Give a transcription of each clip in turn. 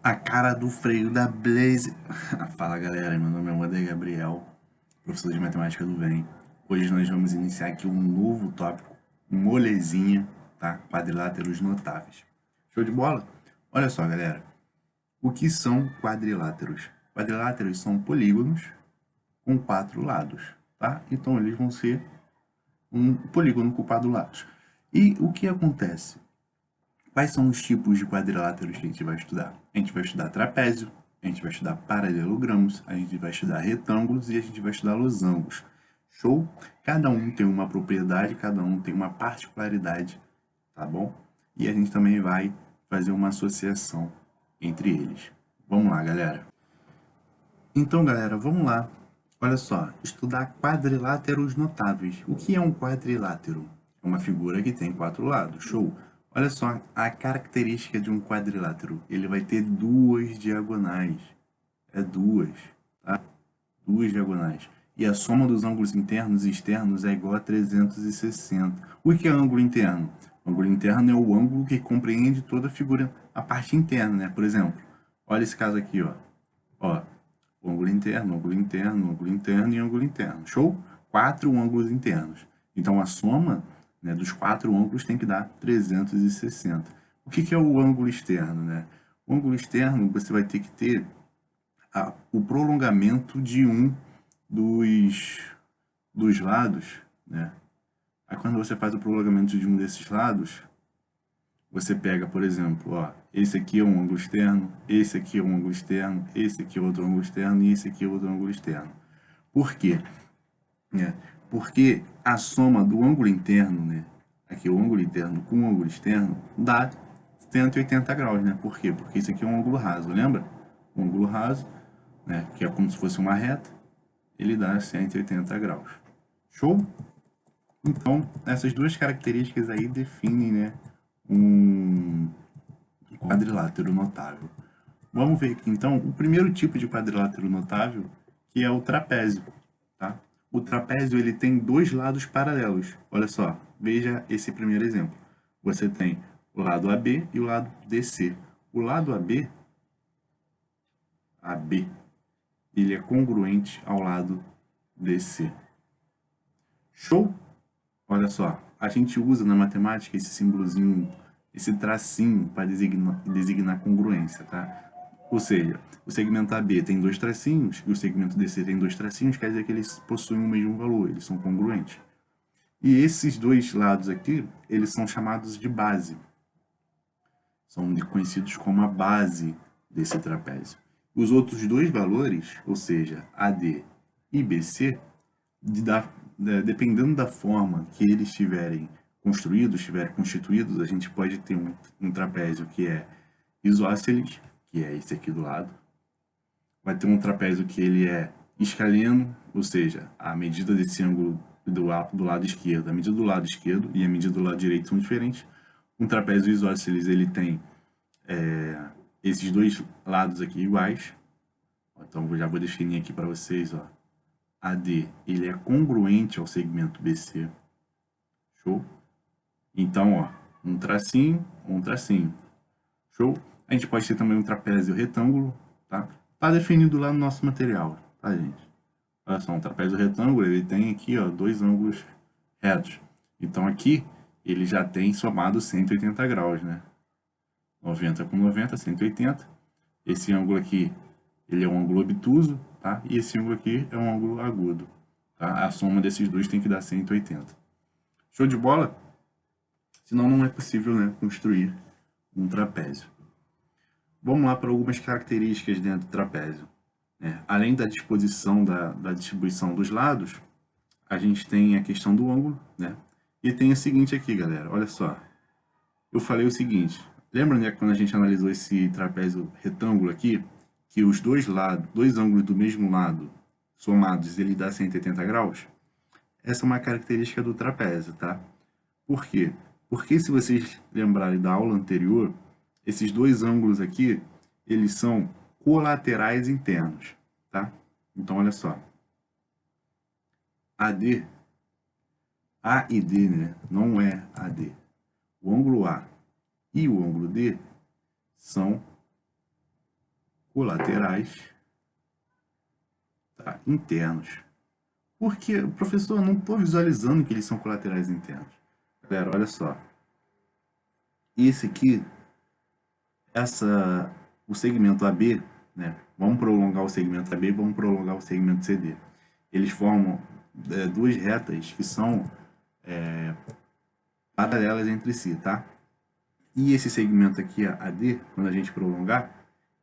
A cara do freio da Blaze. Fala galera, meu nome é Wander Gabriel, professor de matemática do VEM. Hoje nós vamos iniciar aqui um novo tópico, molezinha, tá? Quadriláteros notáveis. Show de bola? Olha só galera, o que são quadriláteros? Quadriláteros são polígonos com 4 lados, tá? Então eles vão ser um polígono com 4 lados. E o que acontece? Quais são os tipos de quadriláteros que a gente vai estudar? A gente vai estudar trapézio, a gente vai estudar paralelogramos, a gente vai estudar retângulos e a gente vai estudar losangos. Show? Cada um tem uma propriedade, cada um tem uma particularidade, tá bom? E a gente também vai fazer uma associação entre eles. Vamos lá, galera. Então, galera, vamos lá. Olha só, estudar quadriláteros notáveis. O que é um quadrilátero? É uma figura que tem 4 lados. Show! Olha só a característica de um quadrilátero. Ele vai ter 2 diagonais. É 2, tá? 2 diagonais. E a soma dos ângulos internos e externos é igual a 360. O que é ângulo interno? O ângulo interno é o ângulo que compreende toda a figura, a parte interna, né? Por exemplo, olha esse caso aqui, ó. Ó, ângulo interno, ângulo interno, ângulo interno e ângulo interno. Show? 4 ângulos internos. Então, a soma, né, dos 4 ângulos tem que dar 360. O que é o ângulo externo? Né? O ângulo externo, você vai ter que ter o prolongamento de um dos lados. Né? Aí, quando você faz o prolongamento de um desses lados, você pega, por exemplo, ó, esse aqui é um ângulo externo, esse aqui é um ângulo externo, esse aqui é outro ângulo externo e esse aqui é outro ângulo externo. Por quê? Porque a soma do ângulo interno, né, aqui o ângulo interno com o ângulo externo, dá 180 graus, né? Por quê? Porque isso aqui é um ângulo raso, lembra? Um ângulo raso, né, que é como se fosse uma reta, ele dá 180 graus. Show? Então, essas duas características aí definem, né, um quadrilátero notável. Vamos ver aqui, então, o primeiro tipo de quadrilátero notável, que é o trapézio. Tá? O trapézio ele tem 2 lados paralelos. Olha só, veja esse primeiro exemplo. Você tem o lado AB e o lado DC. O lado AB, ele é congruente ao lado DC. Show? Olha só, a gente usa na matemática esse símbolozinho, esse tracinho para designar congruência, tá? Ou seja, o segmento AB tem 2 tracinhos e o segmento DC tem 2 tracinhos, quer dizer que eles possuem o mesmo valor, eles são congruentes. E esses dois lados aqui, eles são chamados de base. São conhecidos como a base desse trapézio. Os outros dois valores, ou seja, AD e BC, dependendo da forma que eles estiverem constituídos, a gente pode ter um trapézio que é isósceles, que é esse aqui do lado. Vai ter um trapézio que ele é escaleno, ou seja, a medida desse ângulo do lado esquerdo, a medida do lado esquerdo e a medida do lado direito são diferentes. Um trapézio isósceles, ele tem esses dois lados aqui iguais. Então, eu já vou definir aqui para vocês, ó. AD, ele é congruente ao segmento BC. Show? Então, ó, um tracinho. Show? A gente pode ter também um trapézio retângulo, tá? Tá definido lá no nosso material, tá, gente? Olha só, um trapézio retângulo, ele tem aqui, ó, 2 ângulos retos. Então, aqui, ele já tem somado 180 graus, né? 90 com 90, 180. Esse ângulo aqui, ele é um ângulo obtuso, tá? E esse ângulo aqui é um ângulo agudo, tá? A soma desses dois tem que dar 180. Show de bola? Senão não é possível, né, construir um trapézio. Vamos lá para algumas características dentro do trapézio. Além da disposição da distribuição dos lados, a gente tem a questão do ângulo, né? E tem o seguinte aqui, galera, olha só. Eu falei o seguinte, lembra, né, quando a gente analisou esse trapézio retângulo aqui, que os dois ângulos do mesmo lado, somados, ele dá 180 graus? Essa é uma característica do trapézio, tá? Por quê? Porque se vocês lembrarem da aula anterior, esses dois ângulos aqui, eles são colaterais internos, tá? Então, olha só. AD, A e D, né? Não é AD. O ângulo A e o ângulo D são colaterais, tá, internos. Porque, professor, eu não estou visualizando que eles são colaterais internos. Galera, olha só. Esse aqui, o segmento AB, né? Vamos prolongar o segmento AB, vamos prolongar o segmento CD. Eles formam duas retas que são paralelas entre si, tá? E esse segmento aqui, AD, quando a gente prolongar,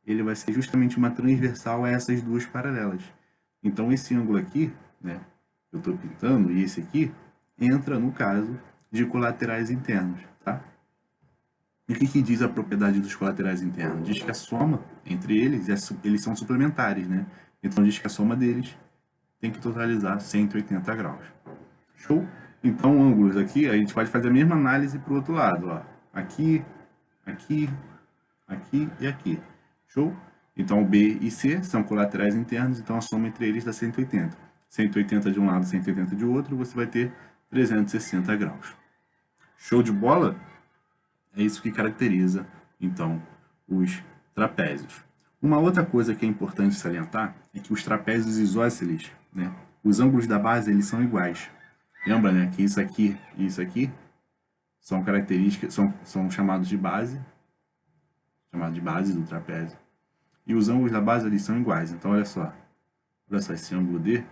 ele vai ser justamente uma transversal a essas duas paralelas. Então, esse ângulo aqui, né, que eu estou pintando, e esse aqui, entra no caso de colaterais internos, tá? E o que diz a propriedade dos colaterais internos? Diz que a soma entre eles, eles são suplementares, né? Então, diz que a soma deles tem que totalizar 180 graus. Show? Então, ângulos aqui, a gente pode fazer a mesma análise para o outro lado, ó. Aqui, aqui, aqui e aqui. Show? Então, B e C são colaterais internos, então a soma entre eles dá 180. 180 de um lado, 180 de outro, você vai ter 360 graus. Show de bola? É isso que caracteriza, então, os trapézios. Uma outra coisa que é importante salientar é que os trapézios isósceles, né, os ângulos da base, eles são iguais. Lembra, né, que isso aqui e isso aqui são características, são chamados de base do trapézio. E os ângulos da base, eles são iguais. Então, olha só, esse ângulo D,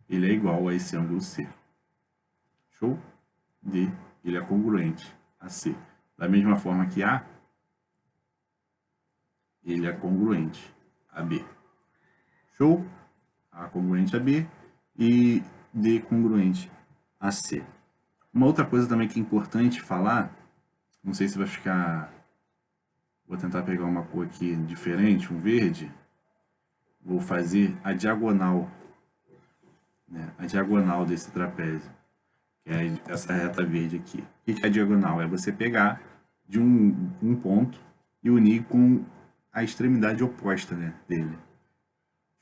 ele é igual a esse ângulo C. Show? D, ele é congruente a C. Da mesma forma que A, ele é congruente a B. Show? A congruente a B e D congruente a C. Uma outra coisa também que é importante falar, não sei se vai ficar... Vou tentar pegar uma cor aqui diferente, um verde. Vou fazer a diagonal, né? A diagonal desse trapézio, que é essa reta verde aqui. O que é a diagonal? É você pegar de um ponto e unir com a extremidade oposta, né, dele.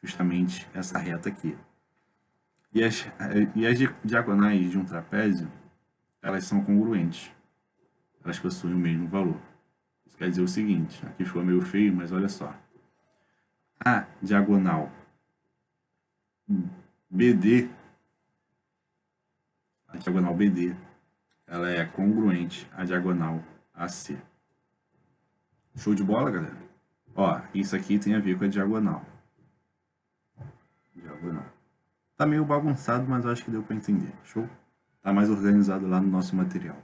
Justamente essa reta aqui. E as diagonais de um trapézio, elas são congruentes. Elas possuem o mesmo valor. Isso quer dizer o seguinte, aqui ficou meio feio, mas olha só. A diagonal BD, ela é congruente à diagonal AC. Show de bola, galera? Ó, isso aqui tem a ver com a diagonal. Tá meio bagunçado, mas eu acho que deu para entender. Show? Tá mais organizado lá no nosso material.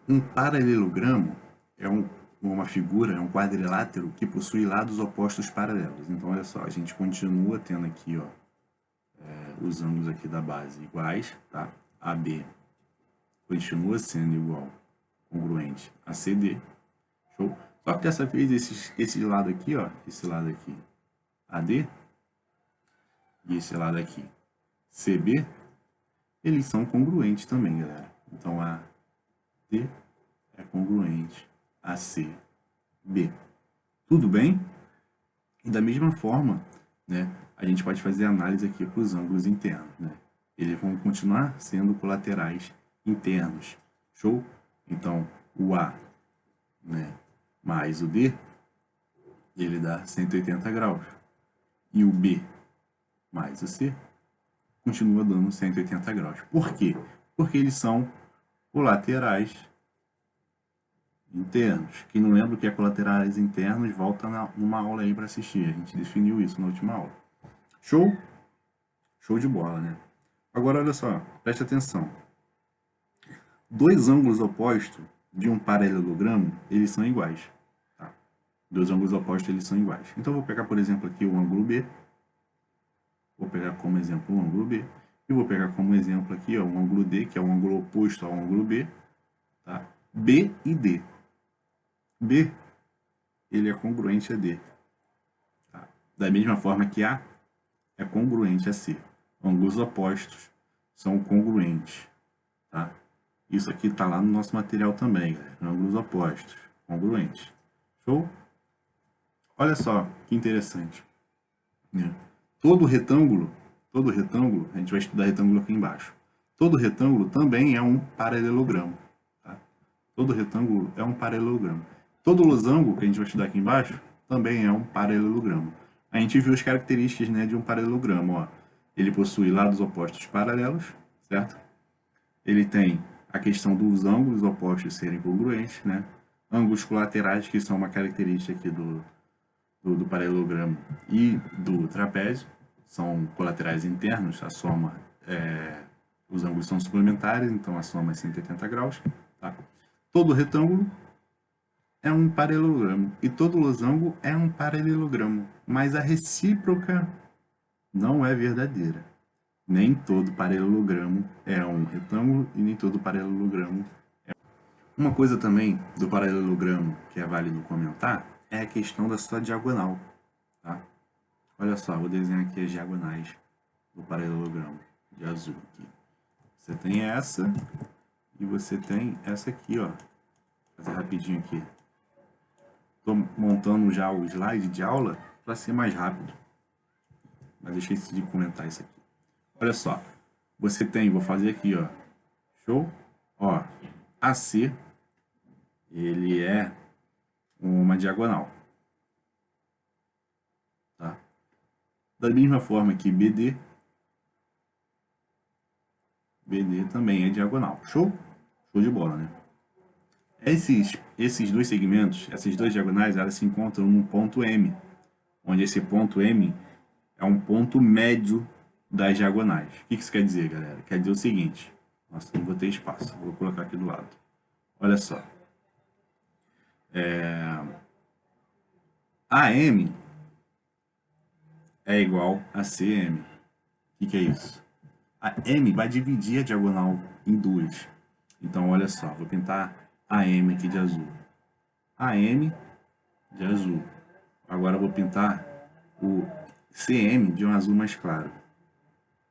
Um paralelogramo é uma figura, é um quadrilátero que possui lados opostos paralelos. Então, olha só, a gente continua tendo aqui, ó, os ângulos aqui da base iguais, tá? AB continua sendo igual, congruente a CD. Show? Só que dessa vez esse lado aqui, ó, esse lado aqui, AD, e esse lado aqui, CB, eles são congruentes também, galera. Então, AD é congruente a CB. Tudo bem? E da mesma forma, né, a gente pode fazer análise aqui para os ângulos internos, né? Eles vão continuar sendo colaterais internos. Show? Então, o A, né, mais o D, ele dá 180 graus. E o B mais o C continua dando 180 graus. Por quê? Porque eles são colaterais internos. Quem não lembra o que é colaterais internos, volta numa aula aí para assistir. A gente definiu isso na última aula. Show? Show de bola, né? Agora, olha só, preste atenção. Dois ângulos opostos de um paralelogramo, eles são iguais. Tá? Dois ângulos opostos, eles são iguais. Então, eu vou pegar, por exemplo, aqui o ângulo B. Vou pegar como exemplo o ângulo B. E vou pegar como exemplo aqui, ó, o ângulo D, que é o ângulo oposto ao ângulo B. Tá? B e D. B, ele é congruente a D. Tá? Da mesma forma que A é congruente a C. Ângulos opostos são congruentes. Tá? Isso aqui está lá no nosso material também, galera. Ângulos opostos, congruentes. Show? Olha só que interessante. Né? Todo retângulo, a gente vai estudar retângulo aqui embaixo. Todo retângulo também é um paralelogramo. Tá? Todo retângulo é um paralelogramo. Todo losango, que a gente vai estudar aqui embaixo, também é um paralelogramo. A gente viu as características, né, de um paralelogramo. Ó. Ele possui lados opostos paralelos, certo? Ele tem a questão dos ângulos opostos serem congruentes, né? Ângulos colaterais, que são uma característica aqui do paralelogramo e do trapézio, são colaterais internos, a soma, os ângulos são suplementares, então a soma é 180 graus. Tá? Todo retângulo é um paralelogramo e todo losango é um paralelogramo, mas a recíproca não é verdadeira. Nem todo paralelogramo é um retângulo e nem todo paralelogramo é. Uma coisa também do paralelogramo que é válido comentar é a questão da sua diagonal. Tá? Olha só, vou desenhar aqui as diagonais do paralelogramo de azul. Aqui. Você tem essa e você tem essa aqui, ó. Vou fazer rapidinho aqui. Estou montando já o slide de aula para ser mais rápido. Mas eu esqueci de comentar isso aqui. Olha só, você tem, vou fazer aqui, ó. Show? Ó, AC, ele é uma diagonal. Tá? Da mesma forma que BD também é diagonal. Show? Show de bola, né? Esses dois segmentos, essas duas diagonais, elas se encontram num ponto M, onde esse ponto M é um ponto médio das diagonais. O que isso quer dizer, galera? Quer dizer o seguinte, nossa, não vou ter espaço, vou colocar aqui do lado. Olha só. AM é igual a CM. O que é isso? A M vai dividir a diagonal em duas. Então, olha só, vou pintar AM aqui de azul. AM de azul. Agora eu vou pintar o CM de um azul mais claro.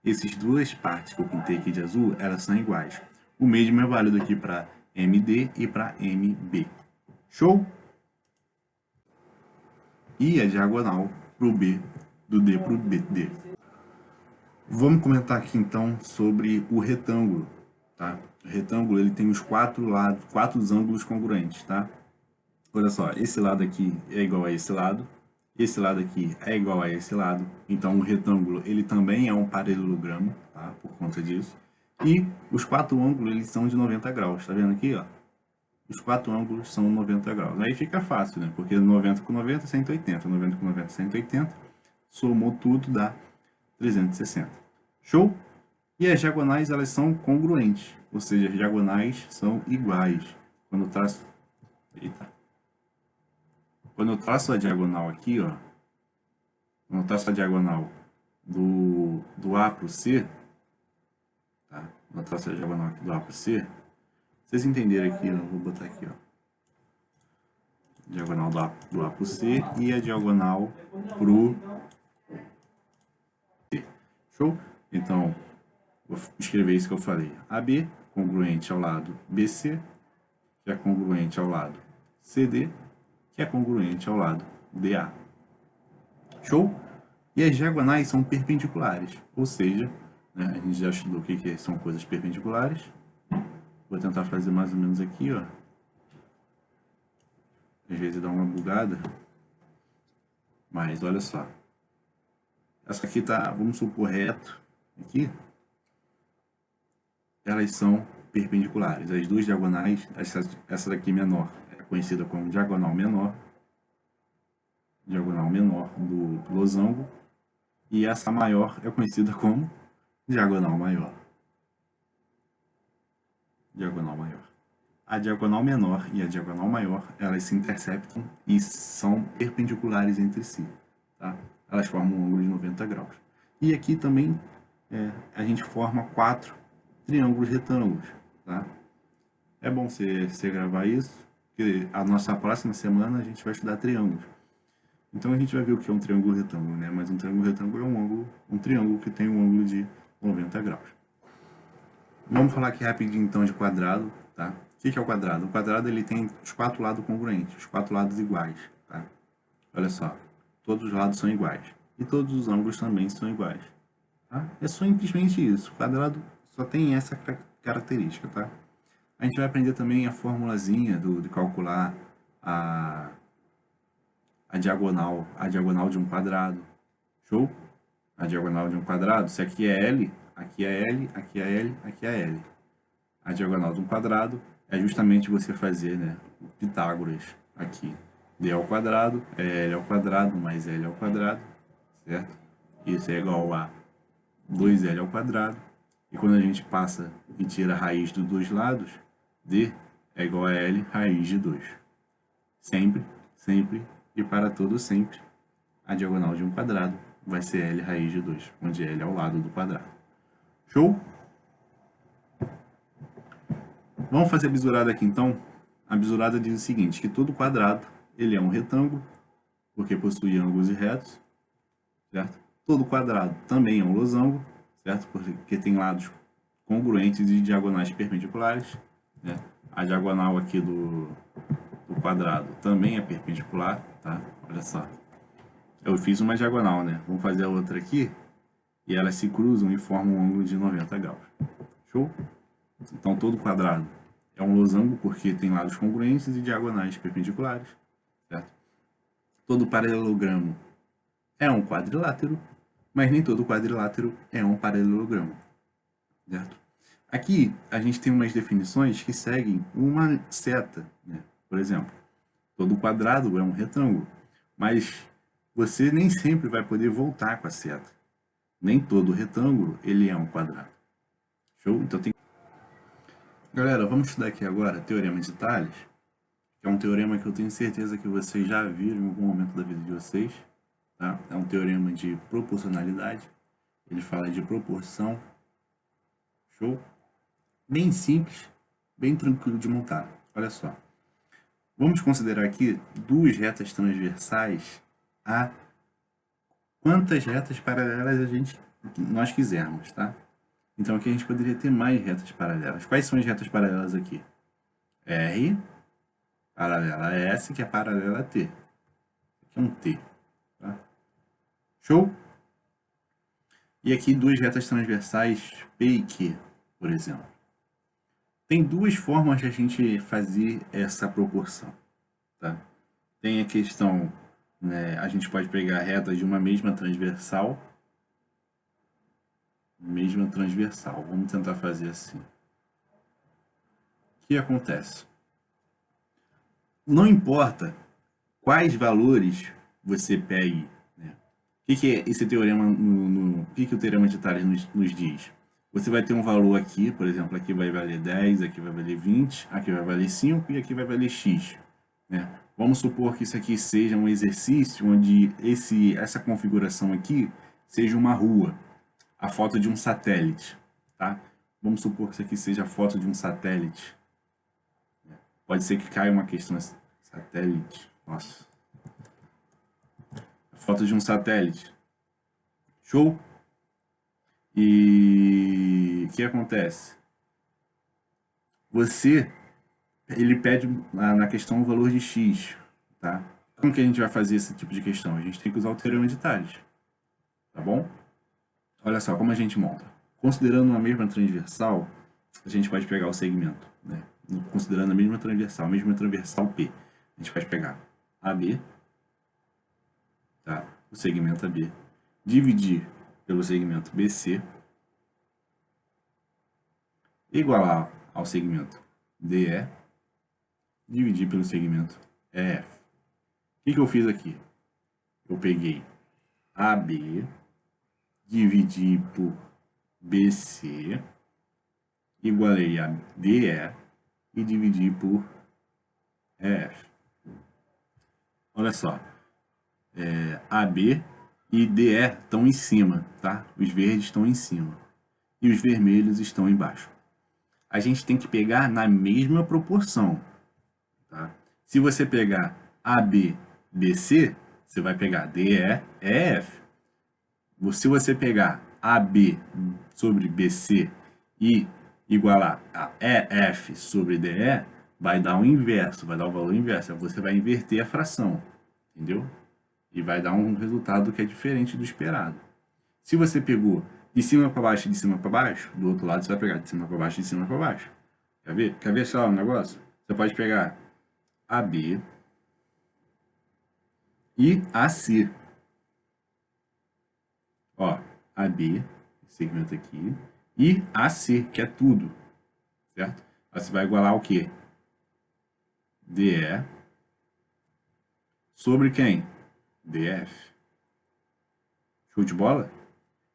Essas duas partes que eu pintei aqui de azul, elas são iguais. O mesmo é válido aqui para MD e para MB. Show? E a diagonal para o B, do D para o BD. Vamos comentar aqui então sobre o retângulo. Tá? O retângulo ele tem os quatro ângulos congruentes. Tá? Olha só, esse lado aqui é igual a esse lado aqui é igual a esse lado, então o retângulo ele também é um paralelogramo, tá? Por conta disso. E os quatro ângulos eles são de 90 graus, tá vendo aqui, ó? Os quatro ângulos são 90 graus. Aí fica fácil, né? Porque 90 com 90, 180, 90 com 90, 180, somou tudo, dá 360. Show? E as diagonais elas são congruentes, ou seja, as diagonais são iguais. Quando eu traço... Eita. Quando eu traço a diagonal aqui, ó, quando eu traço a diagonal do A para o C, tá? Quando eu traço a diagonal aqui do A para o C, vocês entenderem aqui, eu vou botar aqui, ó, diagonal do A para o C e a diagonal para o C. Show? Então, vou escrever isso que eu falei. AB, congruente ao lado BC, que é congruente ao lado CD, que é congruente ao lado DA. Show? E as diagonais são perpendiculares, ou seja, né, a gente já estudou o que são coisas perpendiculares. Vou tentar fazer mais ou menos aqui, ó. Às vezes dá uma bugada, mas olha só. Essa aqui tá, vamos supor, reto, aqui. Elas são perpendiculares. As duas diagonais, essa daqui menor, conhecida como diagonal menor do losango, e essa maior é conhecida como diagonal maior. Diagonal maior. A diagonal menor e a diagonal maior, elas se interceptam e são perpendiculares entre si. Tá? Elas formam um ângulo de 90 graus. E aqui também a gente forma 4 triângulos retângulos. Tá? É bom você gravar isso, porque a nossa próxima semana a gente vai estudar triângulos. Então a gente vai ver o que é um triângulo retângulo, né? Mas um triângulo retângulo é um triângulo que tem um ângulo de 90 graus. Vamos falar aqui rapidinho então de quadrado, tá? O que é o quadrado? O quadrado ele tem os 4 lados congruentes, os 4 lados iguais, tá? Olha só, todos os lados são iguais e todos os ângulos também são iguais, tá? É simplesmente isso. O quadrado só tem essa característica, tá? A gente vai aprender também a formulazinha de calcular a diagonal de um quadrado. Show? A diagonal de um quadrado, se aqui é L, aqui é L, aqui é L, aqui é L. A diagonal de um quadrado é justamente você fazer, né, o Pitágoras aqui. D ao quadrado é L ao quadrado mais L ao quadrado, certo? Isso é igual a 2L ao quadrado. E quando a gente passa e tira a raiz dos dois lados, D é igual a L raiz de 2. Sempre, sempre e para todo sempre, a diagonal de um quadrado vai ser L raiz de 2, onde L é ao lado do quadrado. Show? Vamos fazer a bisurada aqui então? A bisurada diz o seguinte, que todo quadrado ele é um retângulo, porque possui ângulos e retos, certo? Todo quadrado também é um losango, certo? Porque tem lados congruentes e diagonais perpendiculares, né? A diagonal aqui do quadrado também é perpendicular, tá? Olha só. Eu fiz uma diagonal, né? Vamos fazer a outra aqui e elas se cruzam e formam um ângulo de 90 graus. Show? Então todo quadrado é um losango porque tem lados congruentes e diagonais perpendiculares, certo? Todo paralelogramo é um quadrilátero, mas nem todo quadrilátero é um paralelogramo, certo? Aqui a gente tem umas definições que seguem uma seta, né? Por exemplo, todo quadrado é um retângulo, mas você nem sempre vai poder voltar com a seta. Nem todo retângulo ele é um quadrado. Show? Então tem... Galera, vamos estudar aqui agora Teorema de Tales, que é um teorema que eu tenho certeza que vocês já viram em algum momento da vida de vocês. Tá? É um teorema de proporcionalidade. Ele fala de proporção. Show? Bem simples, bem tranquilo de montar. Olha só. Vamos considerar aqui duas retas transversais a quantas retas paralelas nós quisermos, tá? Então aqui a gente poderia ter mais retas paralelas. Quais são as retas paralelas aqui? R paralela a S, que é paralela a T. Aqui é um T. Tá? Show? E aqui duas retas transversais P e Q, por exemplo. Tem duas formas de a gente fazer essa proporção. Tá? Tem a questão, né, a gente pode pegar retas de uma mesma transversal. Vamos tentar fazer assim. O que acontece? Não importa quais valores você pegue, né? O que é esse teorema, o que o teorema de Tales nos diz? Você vai ter um valor aqui, por exemplo, aqui vai valer 10, aqui vai valer 20, aqui vai valer 5 e aqui vai valer x. Né? Vamos supor que isso aqui seja um exercício onde essa configuração aqui seja uma rua, a foto de um satélite. Tá? Vamos supor que isso aqui seja a foto de um satélite. Pode ser que caia uma questão assim, satélite, nossa. A foto de um satélite. Show? E o que acontece? Ele pede na questão o valor de x, tá? Como que a gente vai fazer esse tipo de questão? A gente tem que usar o teorema de Tales, tá bom? Olha só como a gente monta. Considerando uma mesma transversal, a gente pode pegar o segmento, né? Considerando a mesma transversal P, a gente pode pegar AB, tá? O segmento AB, dividir pelo segmento BC, igualar ao segmento DE, dividir pelo segmento EF. O que eu fiz aqui? Eu peguei AB, dividi por BC, igualei a DE e dividi por EF. Olha só, AB e DE estão em cima, tá? Os verdes estão em cima e os vermelhos estão embaixo. A gente tem que pegar na mesma proporção, tá? Se você pegar AB, BC, você vai pegar DE, EF. Se você pegar AB sobre BC e igualar a EF sobre DE, vai dar o inverso, vai dar o valor inverso. Você vai inverter a fração, entendeu? E vai dar um resultado que é diferente do esperado. Se você pegou de cima para baixo e de cima para baixo, do outro lado você vai pegar de cima para baixo e de cima para baixo. Quer ver? Quer ver só um negócio? Você pode pegar AB e AC. Ó, AB, esse segmento aqui, e AC, que é tudo, certo? Aí você vai igualar o quê? DE sobre quem? DF. Show de bola?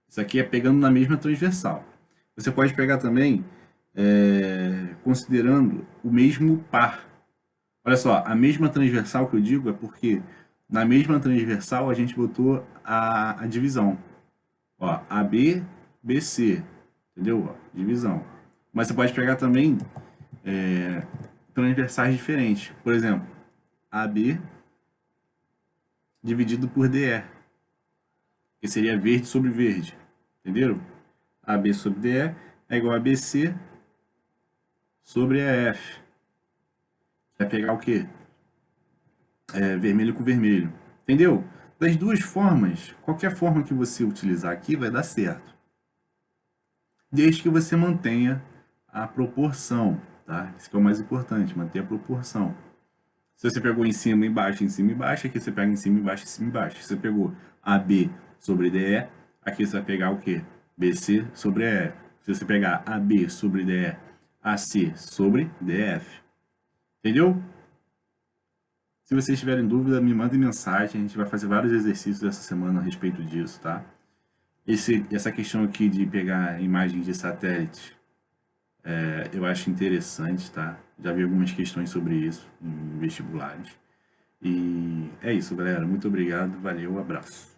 Isso aqui é pegando na mesma transversal. Você pode pegar também considerando o mesmo par. Olha só, a mesma transversal que eu digo é porque na mesma transversal a gente botou a divisão. Ó, AB, BC, entendeu? Ó, divisão. Mas você pode pegar também transversais diferentes. Por exemplo, AB dividido por DE, que seria verde sobre verde. Entenderam? AB sobre DE é igual a BC sobre EF. Vai pegar o quê? Vermelho com vermelho. Entendeu? Das duas formas, qualquer forma que você utilizar aqui vai dar certo. Desde que você mantenha a proporção, tá? Isso que é o mais importante, manter a proporção. Se você pegou em cima, embaixo, aqui você pega em cima, embaixo. Se você pegou AB sobre DE, aqui você vai pegar o quê? BC sobre EF. Se você pegar AB sobre DE, AC sobre DF. Entendeu? Se vocês tiverem dúvida, me mandem mensagem. A gente vai fazer vários exercícios essa semana a respeito disso, tá? Essa questão aqui de pegar imagens de satélite, eu acho interessante, tá? Já vi algumas questões sobre isso em vestibulares. E é isso, galera. Muito obrigado. Valeu, abraço.